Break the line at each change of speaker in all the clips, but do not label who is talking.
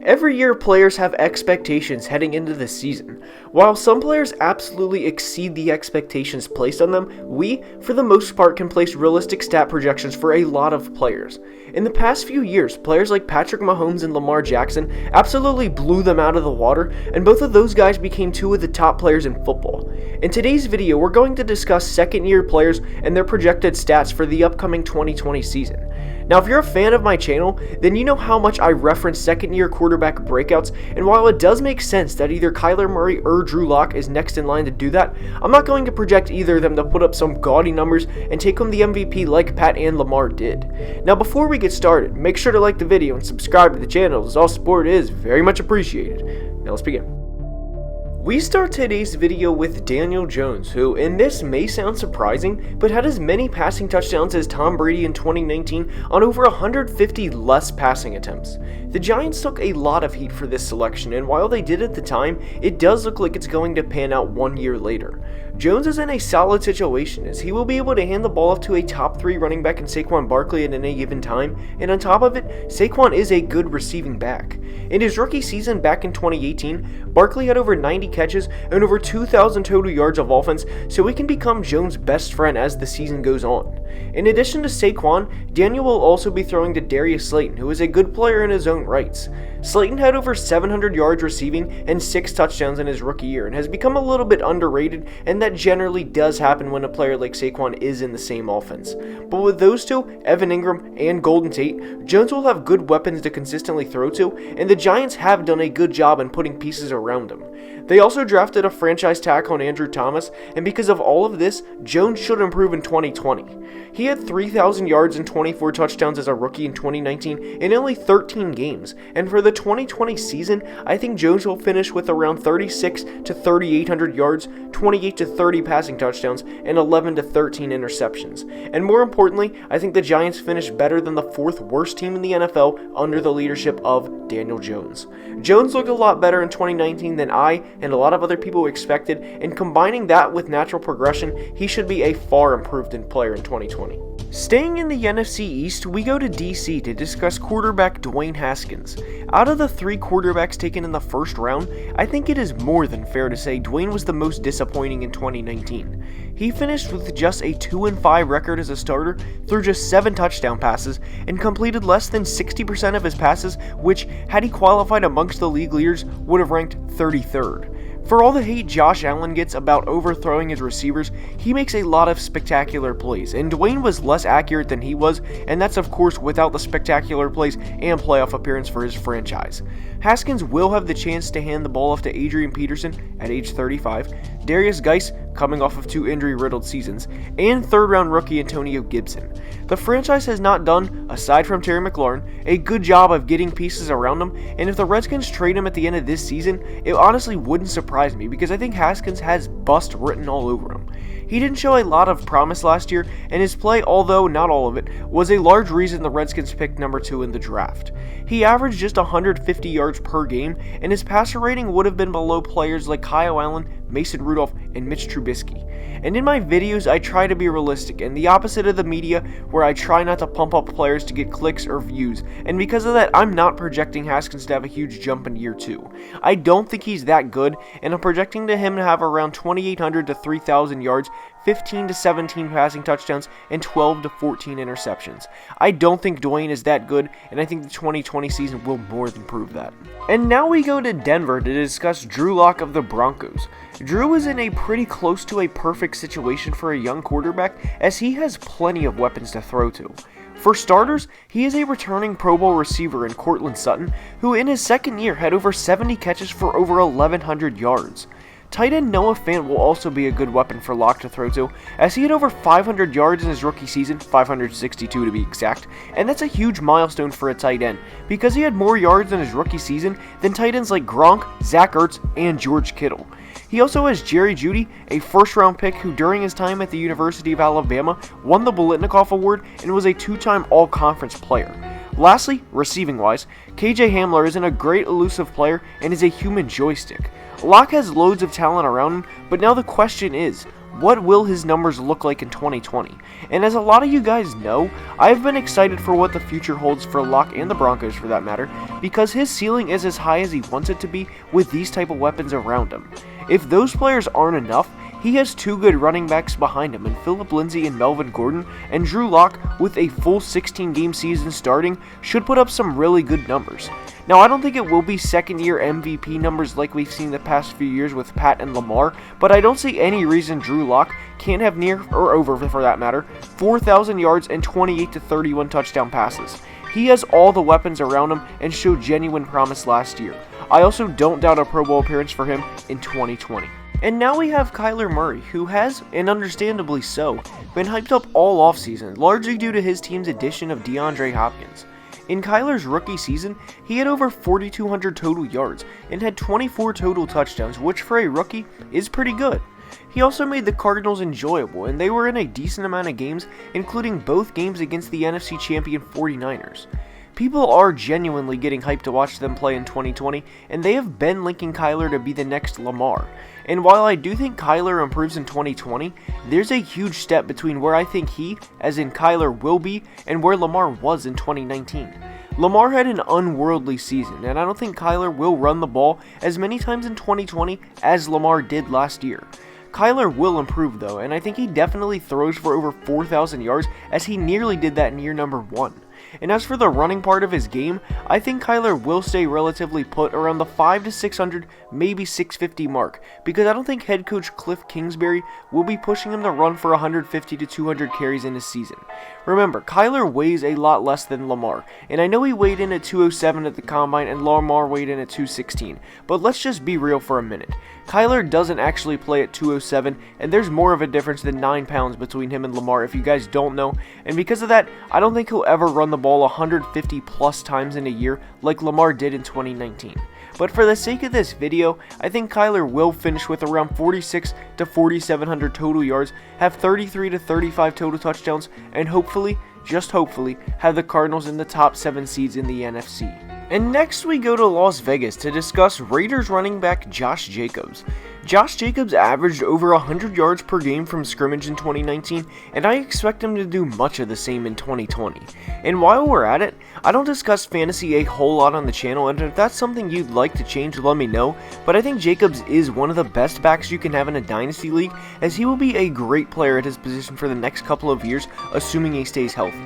Every year, players have expectations heading into the season. While some players absolutely exceed the expectations placed on them, we, for the most part, can place realistic stat projections for a lot of players. In the past few years, players like Patrick Mahomes and Lamar Jackson absolutely blew them out of the water, and both of those guys became two of the top players in football. In today's video, we're going to discuss second-year players and their projected stats for the upcoming 2020 season. Now, if you're a fan of my channel, then you know how much I reference second-year quarterback breakouts, and while it does make sense that either Kyler Murray or Drew Lock is next in line to do that, I'm not going to project either of them to put up some gaudy numbers and take home the MVP like Pat and Lamar did. Now, before we get started, make sure to like the video and subscribe to the channel, as all support is very much appreciated. Now, let's begin. We start today's video with Daniel Jones, who, and this may sound surprising, but had as many passing touchdowns as Tom Brady in 2019 on over 150 less passing attempts. The Giants took a lot of heat for this selection, and while they did at the time, it does look like it's going to pan out 1 year later. Jones is in a solid situation, as he will be able to hand the ball off to a top 3 running back in Saquon Barkley at any given time, and on top of it, Saquon is a good receiving back. In his rookie season back in 2018, Barkley had over 90 catches and over 2,000 total yards of offense, so he can become Jones' best friend as the season goes on. In addition to Saquon, Daniel will also be throwing to Darius Slayton, who is a good player in his own rights. Slayton had over 700 yards receiving and 6 touchdowns in his rookie year and has become a little bit underrated, and that generally does happen when a player like Saquon is in the same offense. But with those two, Evan Ingram and Golden Tate, Jones will have good weapons to consistently throw to, and the Giants have done a good job in putting pieces around him. They also drafted a franchise tackle in Andrew Thomas, and because of all of this, Jones should improve in 2020. He had 3,000 yards and 24 touchdowns as a rookie in 2019 in only 13 games, and for the 2020 season, I think Jones will finish with around 36 to 3,800 yards, 28 to 30 passing touchdowns, and 11 to 13 interceptions. And more importantly, I think the Giants finish better than the 4th worst team in the NFL under the leadership of Daniel Jones. Jones looked a lot better in 2019 than I and a lot of other people expected, and combining that with natural progression, he should be a far improved player in 2020. Staying in the NFC East, we go to DC to discuss quarterback Dwayne Haskins. Out of the 3 quarterbacks taken in the first round, I think it is more than fair to say Dwayne was the most disappointing in 2019. He finished with just a 2-5 record as a starter, threw just 7 touchdown passes, and completed less than 60% of his passes, which, had he qualified amongst the league leaders, would have ranked 33rd. For all the hate Josh Allen gets about overthrowing his receivers, he makes a lot of spectacular plays, and Dwayne was less accurate than he was, and that's of course without the spectacular plays and playoff appearance for his franchise. Haskins will have the chance to hand the ball off to Adrian Peterson at age 35, Darius Geis coming off of 2 injury-riddled seasons, and 3rd-round rookie Antonio Gibson. The franchise has not done, aside from Terry McLaurin, a good job of getting pieces around him, and if the Redskins trade him at the end of this season, it honestly wouldn't surprise me because I think Haskins has bust written all over him. He didn't show a lot of promise last year, and his play, although not all of it, was a large reason the Redskins picked number 2 in the draft. He averaged just 150 yards per game, and his passer rating would have been below players like Kyle Allen, Mason Rudolph, and Mitch Trubisky. And in my videos, I try to be realistic, and the opposite of the media, where I try not to pump up players to get clicks or views, and because of that, I'm not projecting Haskins to have a huge jump in year 2. I don't think he's that good, and I'm projecting him to have around 2,800 to 3,000 yards, 15 to 17 passing touchdowns, and 12 to 14 interceptions. I don't think Dwayne is that good, and I think the 2020 season will more than prove that. And now we go to Denver to discuss Drew Lock of the Broncos. Drew is in a pretty close to a perfect situation for a young quarterback, as he has plenty of weapons to throw to. For starters, he is a returning Pro Bowl receiver in Courtland Sutton, who in his second year had over 70 catches for over 1,100 yards. Tight end Noah Fant will also be a good weapon for Lock to throw to, as he had over 500 yards in his rookie season, 562 to be exact, and that's a huge milestone for a tight end, because he had more yards in his rookie season than tight ends like Gronk, Zach Ertz, and George Kittle. He also has Jerry Jeudy, a first-round pick who during his time at the University of Alabama won the Biletnikoff Award and was a 2-time All-Conference player. Lastly, receiving-wise, KJ Hamler isn't a great elusive player and is a human joystick. Locke has loads of talent around him, but now the question is, what will his numbers look like in 2020? And as a lot of you guys know, I've been excited for what the future holds for Locke and the Broncos for that matter, because his ceiling is as high as he wants it to be with these type of weapons around him. If those players aren't enough, he has two good running backs behind him in Phillip Lindsay and Melvin Gordon, and Drew Lock, with a full 16-game season starting, should put up some really good numbers. Now, I don't think it will be second-year MVP numbers like we've seen the past few years with Pat and Lamar, but I don't see any reason Drew Lock can't have near, or over for that matter, 4,000 yards and 28 to 31 touchdown passes. He has all the weapons around him and showed genuine promise last year. I also don't doubt a Pro Bowl appearance for him in 2020. And now we have Kyler Murray, who has, and understandably so, been hyped up all offseason, largely due to his team's addition of DeAndre Hopkins. In Kyler's rookie season, he had over 4,200 total yards and had 24 total touchdowns, which for a rookie is pretty good. He also made the Cardinals enjoyable, and they were in a decent amount of games, including both games against the NFC champion 49ers. People are genuinely getting hyped to watch them play in 2020, and they have been linking Kyler to be the next Lamar. And while I do think Kyler improves in 2020, there's a huge step between where I think he, as in Kyler, will be and where Lamar was in 2019. Lamar had an unworldly season, and I don't think Kyler will run the ball as many times in 2020 as Lamar did last year. Kyler will improve though, and I think he definitely throws for over 4,000 yards as he nearly did that in year number 1. And as for the running part of his game, I think Kyler will stay relatively put around the 500 to 600, maybe 650 mark, because I don't think head coach Cliff Kingsbury will be pushing him to run for 150 to 200 carries in his season. Remember, Kyler weighs a lot less than Lamar, and I know he weighed in at 207 at the combine and Lamar weighed in at 216, but let's just be real for a minute. Kyler doesn't actually play at 207, and there's more of a difference than 9 pounds between him and Lamar if you guys don't know, and because of that, I don't think he'll ever run the ball 150 plus times in a year like Lamar did in 2019. But for the sake of this video, I think Kyler will finish with around 46 to 4,700 total yards, have 33 to 35 total touchdowns, and hopefully, just hopefully, have the Cardinals in the top 7 seeds in the NFC. And next we go to Las Vegas to discuss Raiders running back Josh Jacobs. Josh Jacobs averaged over 100 yards per game from scrimmage in 2019, and I expect him to do much of the same in 2020. And while we're at it, I don't discuss fantasy a whole lot on the channel, and if that's something you'd like to change, let me know, but I think Jacobs is one of the best backs you can have in a dynasty league, as he will be a great player at his position for the next couple of years, assuming he stays healthy.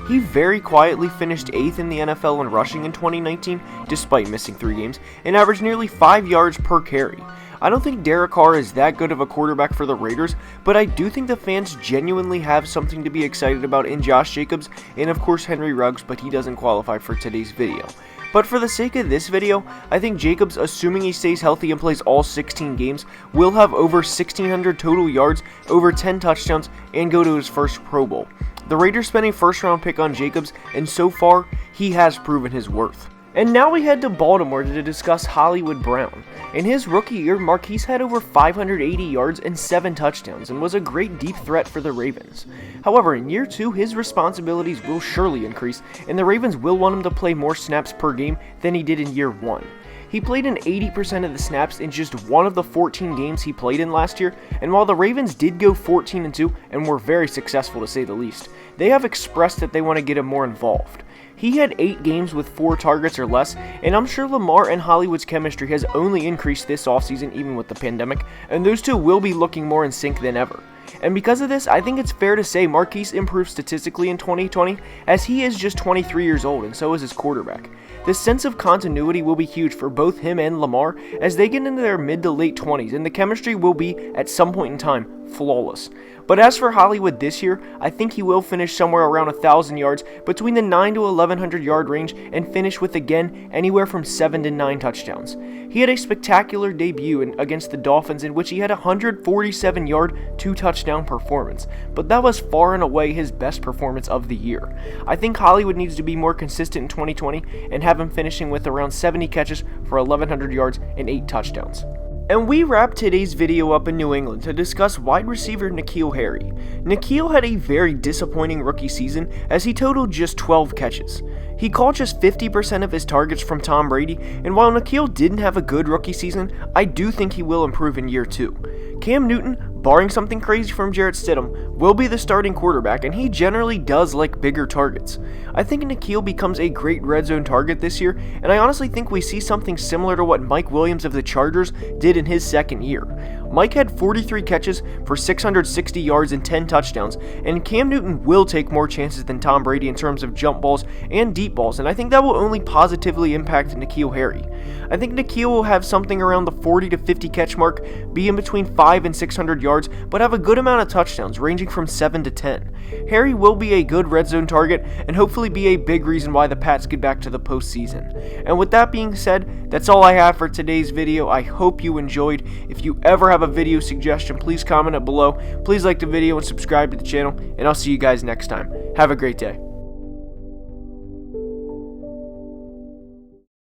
He very quietly finished 8th in the NFL in rushing in 2019, despite missing 3 games, and averaged nearly 5 yards per carry. I don't think Derek Carr is that good of a quarterback for the Raiders, but I do think the fans genuinely have something to be excited about in Josh Jacobs, and of course Henry Ruggs, but he doesn't qualify for today's video. But for the sake of this video, I think Jacobs, assuming he stays healthy and plays all 16 games, will have over 1,600 total yards, over 10 touchdowns, and go to his first Pro Bowl. The Raiders spent a first-round pick on Jacobs, and so far, he has proven his worth. And now we head to Baltimore to discuss Hollywood Brown. In his rookie year, Marquise had over 580 yards and 7 touchdowns and was a great deep threat for the Ravens. However, in year 2, his responsibilities will surely increase, and the Ravens will want him to play more snaps per game than he did in year 1. He played in 80% of the snaps in just one of the 14 games he played in last year, and while the Ravens did go 14-2 and were very successful to say the least, they have expressed that they want to get him more involved. He had 8 games with 4 targets or less, and I'm sure Lamar and Hollywood's chemistry has only increased this offseason even with the pandemic, and those two will be looking more in sync than ever. And because of this, I think it's fair to say Marquise improved statistically in 2020, as he is just 23 years old and so is his quarterback. This sense of continuity will be huge for both him and Lamar as they get into their mid to late 20s, and the chemistry will be, at some point in time, flawless. But as for Hollywood this year, I think he will finish somewhere around 1,000 yards, between the 9 to 1,100 yard range, and finish with, again, anywhere from 7 to 9 touchdowns. He had a spectacular debut against the Dolphins in which he had a 147 yard, 2 touchdown performance, but that was far and away his best performance of the year. I think Hollywood needs to be more consistent in 2020 and have him finishing with around 70 catches for 1,100 yards and 8 touchdowns. And we wrap today's video up in New England to discuss wide receiver Nikhil Harry. Nikhil had a very disappointing rookie season as he totaled just 12 catches. He caught just 50% of his targets from Tom Brady, and while Nikhil didn't have a good rookie season, I do think he will improve in year 2. Cam Newton barring something crazy from Jarrett Stidham, will be the starting quarterback, and he generally does like bigger targets. I think Nikhil becomes a great red zone target this year, and I honestly think we see something similar to what Mike Williams of the Chargers did in his second year. Mike had 43 catches for 660 yards and 10 touchdowns, and Cam Newton will take more chances than Tom Brady in terms of jump balls and deep balls, and I think that will only positively impact Nikhil Harry. I think Nikhil will have something around the 40 to 50 catch mark, be in between 5 and 600 yards, but have a good amount of touchdowns, ranging from 7 to 10. Harry will be a good red zone target, and hopefully be a big reason why the Pats get back to the postseason. And with that being said, that's all I have for today's video. I hope you enjoyed. If you ever have a video suggestion, please comment it below. Please like the video and subscribe to the channel, and I'll see you guys next time. Have a great day.